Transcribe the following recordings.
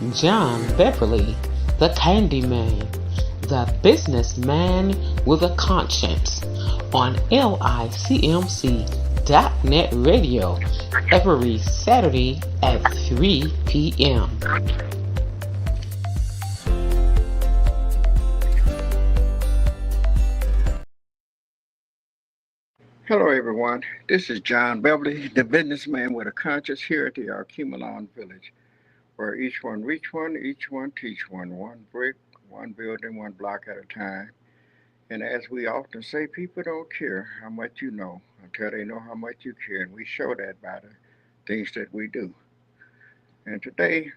John Beverly, the Candyman, the businessman with a conscience, on LICMC.net radio every Saturday at 3 p.m. Hello, everyone. This is John Beverly, the businessman with a conscience here at the Archimelon Village, where each one reach one, each one teach one brick, one building, one block at a time. And as we often say, people don't care how much you know until they know how much you care, and we show that by the things that we do. And today,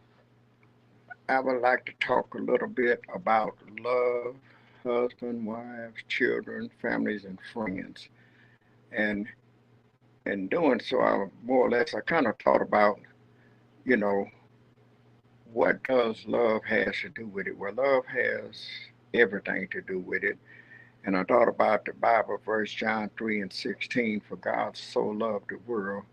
I would like to talk a little bit about love, husband, wives, children, families, and friends. And in doing so, I kind of thought about, you know, what does love has to do with it? Well, love has everything to do with it. And I thought about the Bible verse, John 3 and 16, for God so loved the world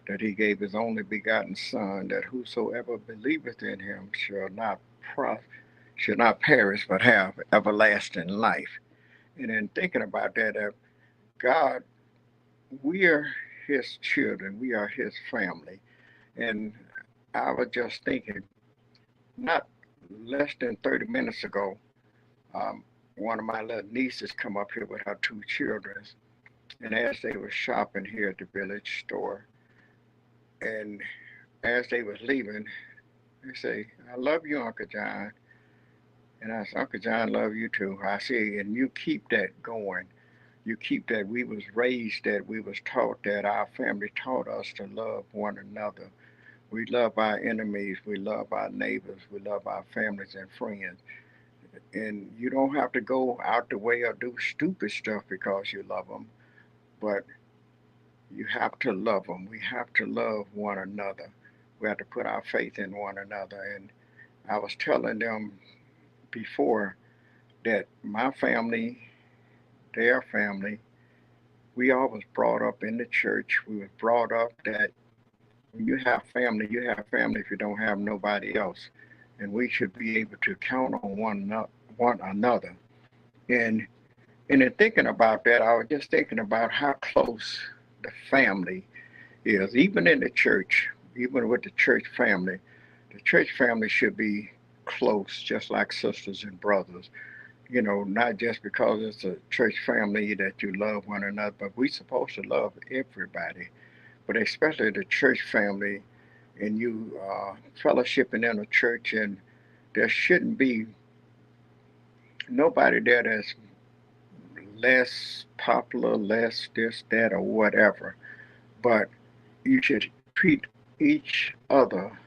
that he gave his only begotten Son, that whosoever believeth in him shall not perish, but have everlasting life. And in thinking about that, God, we are his children, we are his family. And I was just thinking, not less than 30 minutes ago, um, one of my little nieces come up here with her two children, and as they were shopping here at the village store, and as they was leaving, they say, "I love you, Uncle John," and I said, "Uncle John, love you too." I say, and you keep that going. You keep that. We was raised that. We was taught that. Our family taught us to love one another. We love our enemies. We love our neighbors. We love our families and friends. And you don't have to go out the way or do stupid stuff because you love them, but you have to love them. We have to love one another. We have to put our faith in one another. And I was telling them before that my family, their family, we all was brought up in the church. We was brought up that when you have family, you have family if you don't have nobody else. And we should be able to count on one another. And And in thinking about that, I was just thinking about how close the family is, even in the church, even with the church family. The church family should be close, just like sisters and brothers. You know, not just because it's a church family that you love one another, but we're supposed to love everybody, but especially the church family. And you fellowshipping in a church, and there shouldn't be nobody there that's less popular, less this, that, or whatever. But you should treat each other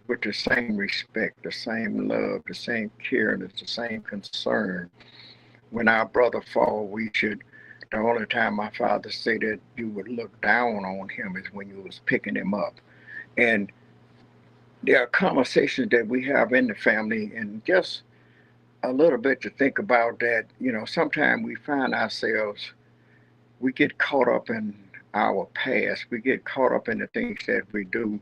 with the same respect, the same love, the same care, and the same concern. When our brother fall, we should. The only time my father said that you would look down on him is when you was picking him up. And there are conversations that we have in the family, and just a little bit to think about that. You know, sometimes we find ourselves we get caught up in our past. We get caught up in the things that we do,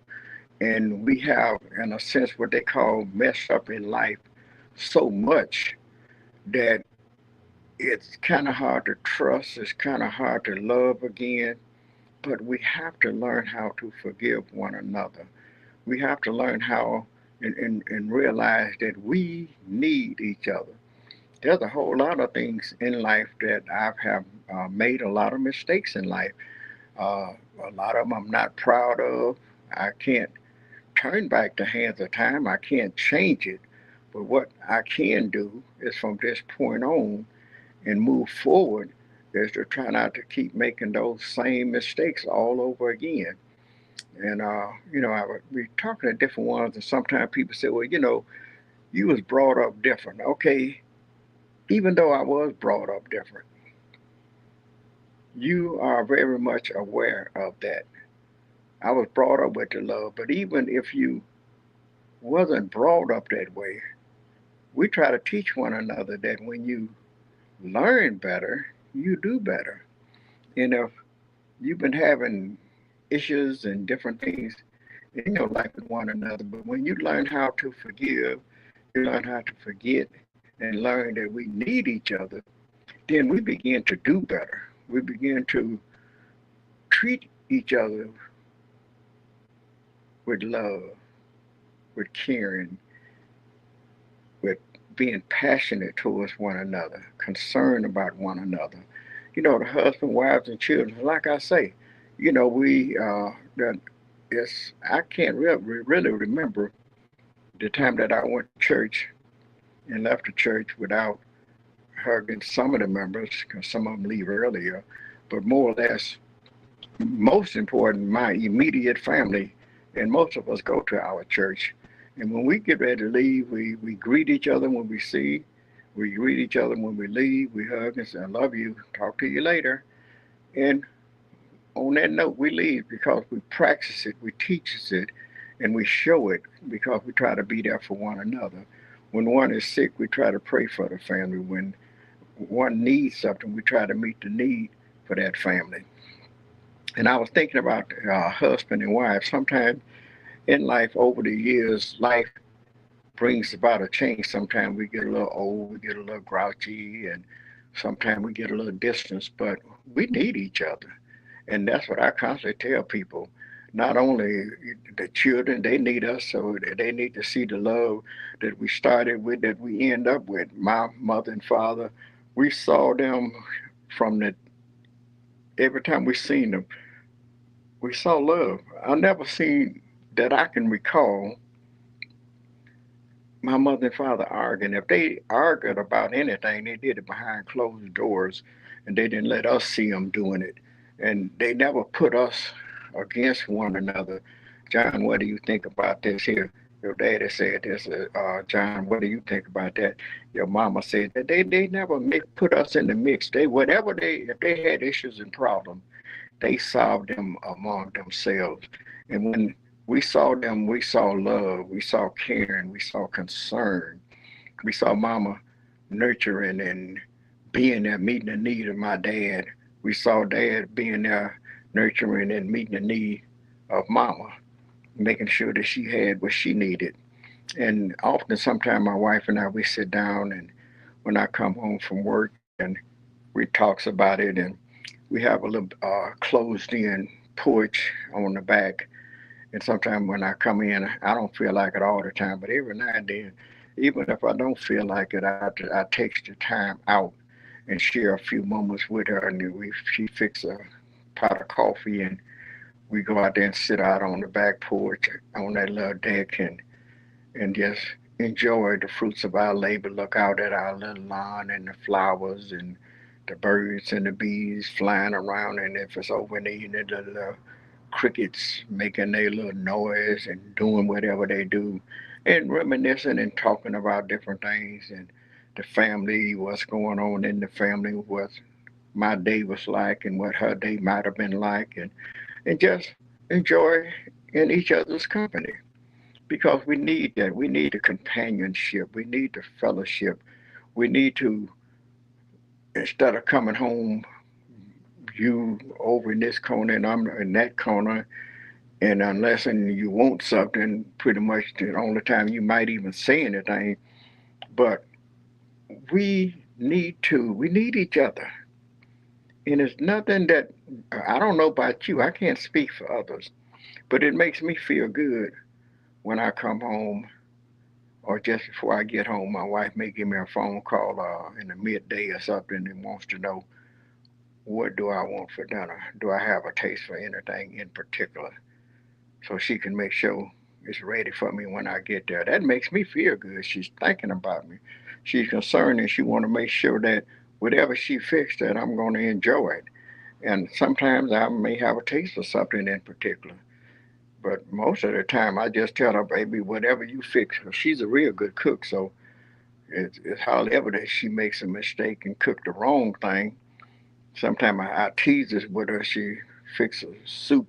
and we have, in a sense, what they call messed up in life so much that it's kind of hard to trust. It's kind of hard to love again. But we have to learn how to forgive one another. We have to learn how and realize that we need each other. There's a whole lot of things in life that I have made a lot of mistakes in life. Uh, a lot of them I'm not proud of. I can't turn back the hands of time. I can't change it. But what I can do is from this point on and move forward is to try not to keep making those same mistakes all over again. And I would be talking to different ones, and sometimes people say, "Well, you was brought up different." Okay, even though I was brought up different, you are very much aware of that. I was brought up with the love, but even if you wasn't brought up that way, we try to teach one another that when you learn better, you do better. And if you've been having issues and different things, in your life with one another. But when you learn how to forgive, you learn how to forget, and learn that we need each other, then we begin to do better. We begin to treat each other with love, with caring, with being passionate towards one another, concerned about one another. The husband, wives, and children. Like I say, that I can't really remember the time that I went to church and left the church without hugging some of the members, because some of them leave earlier, but more or less, most important, my immediate family, and most of us go to our church. And when we get ready to leave, we greet each other when we see, we greet each other when we leave, we hug and say, I love you, talk to you later. And on that note, we leave because we practice it, we teach it, and we show it because we try to be there for one another. When one is sick, we try to pray for the family. When one needs something, we try to meet the need for that family. And I was thinking about husband and wife. Sometimes in life, over the years, life brings about a change. Sometimes we get a little old, we get a little grouchy, and sometimes we get a little distance, but we need each other. And that's what I constantly tell people. Not only the children, they need us, so they need to see the love that we started with, that we end up with. My mother and father, we saw them from the every time we seen them, we saw love. I never seen that I can recall my mother and father arguing. If they argued about anything, they did it behind closed doors, and they didn't let us see them doing it. And they never put us against one another. John, what do you think about this here? Your daddy said this. John, what do you think about that? Your mama said that. They never put us in the mix. They whatever they if they had issues and problems, they solved them among themselves. And when we saw them, we saw love, we saw caring, we saw concern, we saw mama nurturing and being there, meeting the need of my dad. We saw dad being there, nurturing and meeting the need of mama, making sure that she had what she needed. And often, sometimes my wife and I, we sit down, and when I come home from work, and we talks about it, and we have a little closed-in porch on the back. And sometimes when I come in, I don't feel like it all the time, but every now and then, even if I don't feel like it, I take the time out and share a few moments with her, and then she fix a pot of coffee, and we go out there and sit out on the back porch on that little deck, and just enjoy the fruits of our labor. Look out at our little lawn and the flowers and the birds and the bees flying around. And if it's over in the evening, the little crickets making their little noise and doing whatever they do, and reminiscing and talking about different things and the family, what's going on in the family, what my day was like and what her day might have been like, and just enjoy in each other's company, because we need that. We need the companionship. We need the fellowship. We need to, instead of coming home, you over in this corner and I'm in that corner, and unless you want something, pretty much the only time you might even say anything. But we need each other. And it's nothing that, I don't know about you, I can't speak for others, but it makes me feel good when I come home, or just before I get home. My wife may give me a phone call in the midday or something and wants to know, what do I want for dinner? Do I have a taste for anything in particular? So she can make sure it's ready for me when I get there. That makes me feel good. She's thinking about me. She's concerned, and she want to make sure that whatever she fixed, that I'm going to enjoy it. And sometimes I may have a taste of something in particular. But most of the time, I just tell her, baby, whatever you fix. She's a real good cook, so it's hardly ever that she makes a mistake and cook the wrong thing. Sometimes I tease her with her. She fixes soup,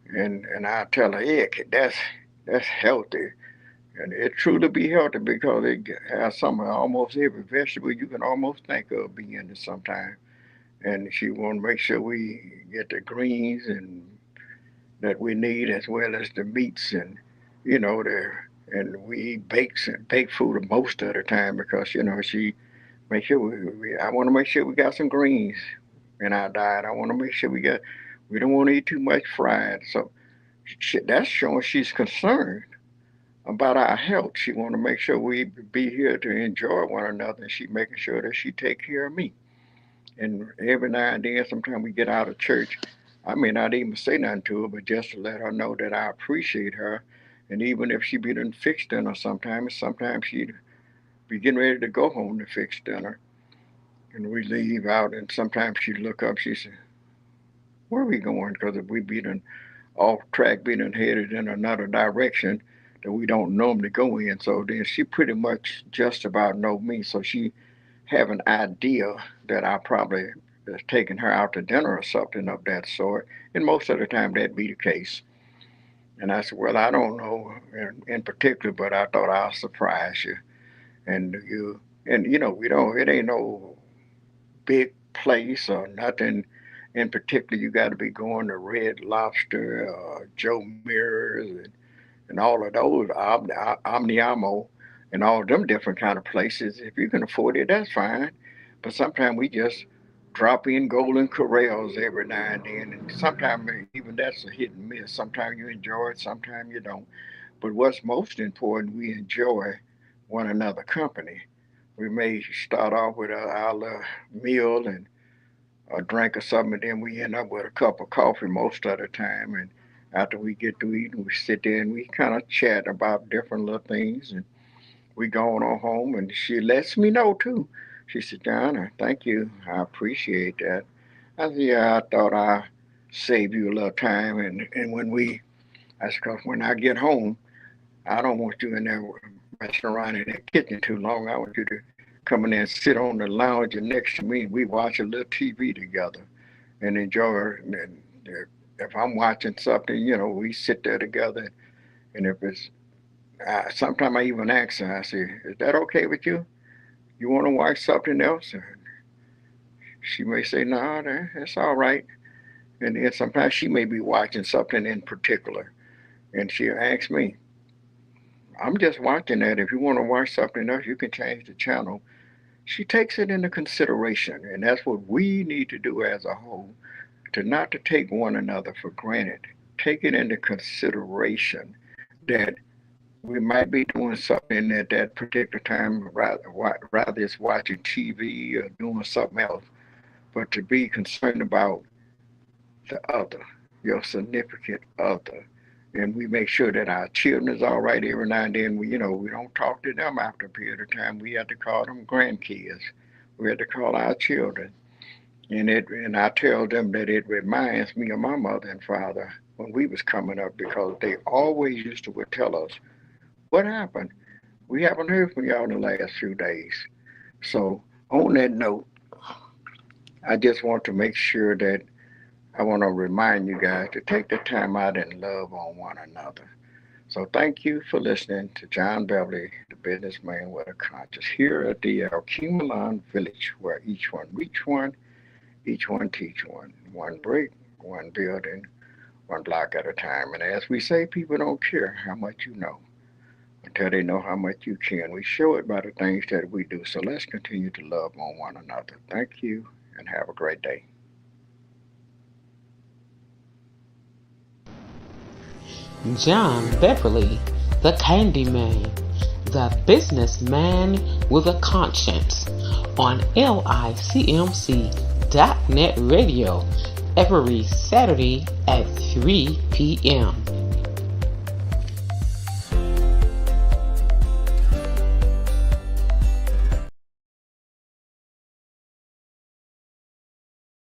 and I tell her, yeah, that's healthy, and it truly be healthy because it has some of almost every vegetable you can almost think of being in it sometimes. And she want to make sure we get the greens and that we need, as well as the meats and the and we eat baked food most of the time because she make sure I want to make sure we got some greens in our diet. I want to make sure we don't want to eat too much fried. So that's showing she's concerned about our health. She want to make sure we be here to enjoy one another, and she making sure that she take care of me. And every now and then, sometimes we get out of church, I may not even say nothing to her, but just to let her know that I appreciate her. And even if she be done fixed dinner sometimes she'd be getting ready to go home to fix dinner. And we leave out, and sometimes she'd look up, she said, where are we going? Because if we be done off track, be done headed in another direction that we don't normally go in. So then she pretty much just about know me. So she have an idea that I probably is taking her out to dinner or something of that sort. And most of the time that'd be the case. And I said, well, I don't know in particular, but I thought I'll surprise you. And we don't, it ain't no big place or nothing in particular. You got to be going to Red Lobster, Joe Mirrors, and all of those, Omniamo, and all of them different kind of places. If you can afford it, that's fine. But sometimes we just drop in Golden Corrals every now and then, and sometimes even that's a hit and miss. Sometimes you enjoy it, sometimes you don't. But what's most important, we enjoy one another company. We may start off with our meal and a drink or something, and then we end up with a cup of coffee most of the time. And after we get through eating, we sit there and we kind of chat about different little things, and we go on home. And she lets me know too. She said, "John, thank you. I appreciate that." I said, "Yeah, I thought I'd save you a little time, and that's because when I get home, I don't want you in there messing around in that kitchen too long. I want you to come in there and sit on the lounge next to me, and we watch a little TV together and enjoy it. And if I'm watching something, we sit there together. And if it's, sometimes I even ask her, I say, is that okay with you? You want to watch something else? And she may say, no, that's all right. And then sometimes she may be watching something in particular. And she'll ask me, I'm just watching that. If you want to watch something else, you can change the channel. She takes it into consideration. And that's what we need to do as a whole, to not to take one another for granted. Take it into consideration that we might be doing something at that particular time, rather it's watching TV or doing something else, but to be concerned about the other, your significant other. And we make sure that our children is all right. Every now and then we don't talk to them after a period of time. We have to call them grandkids. We have to call our children. And I tell them that it reminds me of my mother and father when we was coming up, because they always used to would tell us, what happened? We haven't heard from y'all in the last few days. So on that note, I just want to make sure that I want to remind you guys to take the time out and love on one another. So thank you for listening to John Beverly, the businessman with a conscience, here at the Alcumalon Village, where each one reach one, each one teach one. One brick, one building, one block at a time. And as we say, people don't care how much you know until they know how much you can. We show it by the things that we do. So let's continue to love on one another. Thank you and have a great day. John Beverly, the Candyman, the businessman with a conscience, on LICMC.net radio every Saturday at 3 p.m.